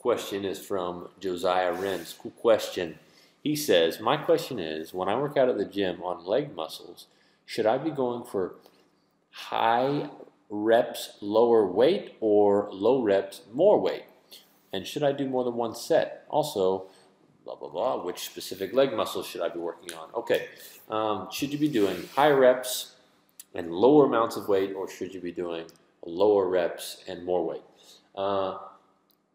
question is from Josiah Renz. Cool question. He says, my question is, when I work out at the gym on leg muscles, should I be going for high reps, lower weight, or low reps, more weight? And should I do more than one set? Also, blah, blah, blah, which specific leg muscles should I be working on? Okay, should you be doing high reps and lower amounts of weight, or should you be doing lower reps and more weight?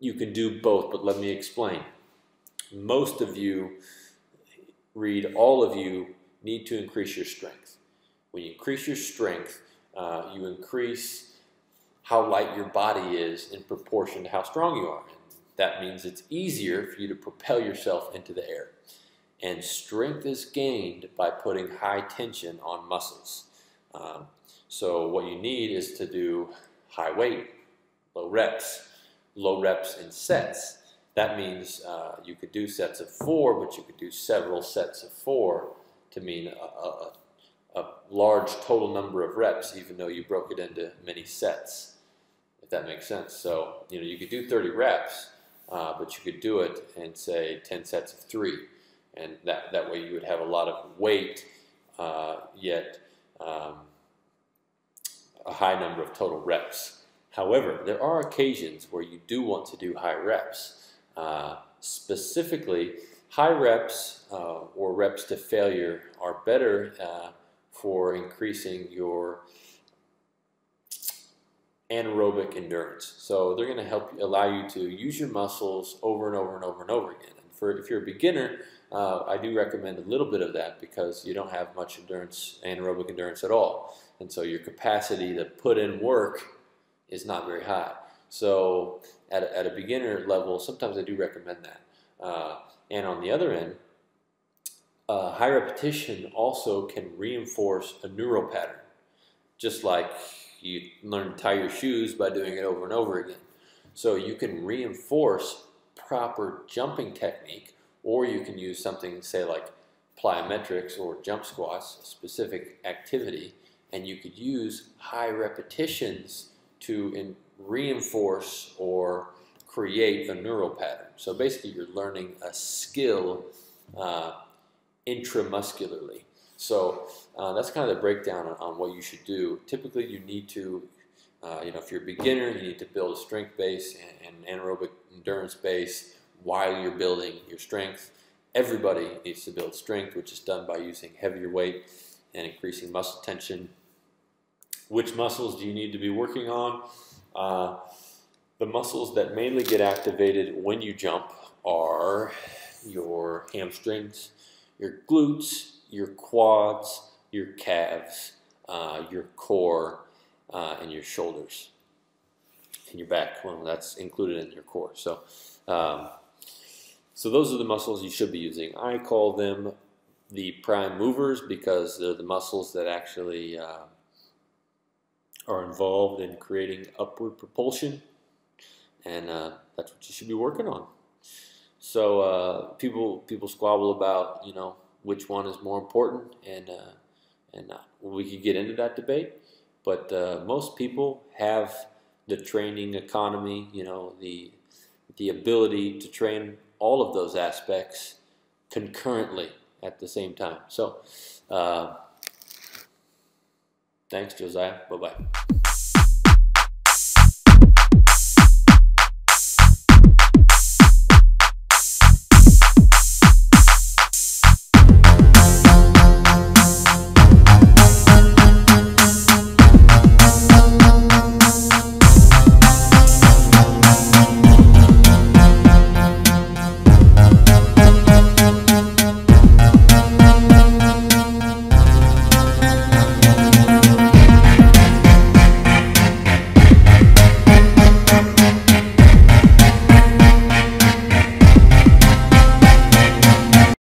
You can do both, but let me explain. Most of you, all of you, need to increase your strength. When you increase your strength, you increase how light your body is in proportion to how strong you are. And that means it's easier for you to propel yourself into the air. And strength is gained by putting high tension on muscles. So what you need is to do high weight, low reps in sets. That means you could do sets of 4, but you could do several sets of 4 to mean a large total number of reps, even though you broke it into many sets, if that makes sense. So, you could do 30 reps, but you could do it in, say, 10 sets of 3. And that way you would have a lot of weight, yet a high number of total reps. However, there are occasions where you do want to do high reps. Specifically, high reps or reps to failure are better for increasing your anaerobic endurance. So they're going to allow you to use your muscles over and over and over and over again. And if you're a beginner, I do recommend a little bit of that because you don't have much anaerobic endurance at all. And so your capacity to put in work is not very high. So at a beginner level, sometimes I do recommend that. And on the other end, high repetition also can reinforce a neural pattern, just like you learn to tie your shoes by doing it over and over again. So you can reinforce proper jumping technique, or you can use something, say, like plyometrics or jump squats, a specific activity, and you could use high repetitions to reinforce or create a neural pattern. So basically you're learning a skill intramuscularly. So that's kind of the breakdown on what you should do. Typically you need to, if you're a beginner, you need to build a strength base and anaerobic endurance base while you're building your strength. Everybody needs to build strength, which is done by using heavier weight and increasing muscle tension. Which muscles do you need to be working on? The muscles that mainly get activated when you jump are your hamstrings, your glutes, your quads, your calves, your core, and your shoulders, and your back. Well, that's included in your core. So those are the muscles you should be using. I call them the prime movers because they're the muscles that actually are involved in creating upward propulsion, and that's what you should be working on. So people squabble about which one is more important, and we could get into that debate. But most people have the training economy, the ability to train all of those aspects concurrently at the same time. So thanks, Josiah. Bye-bye.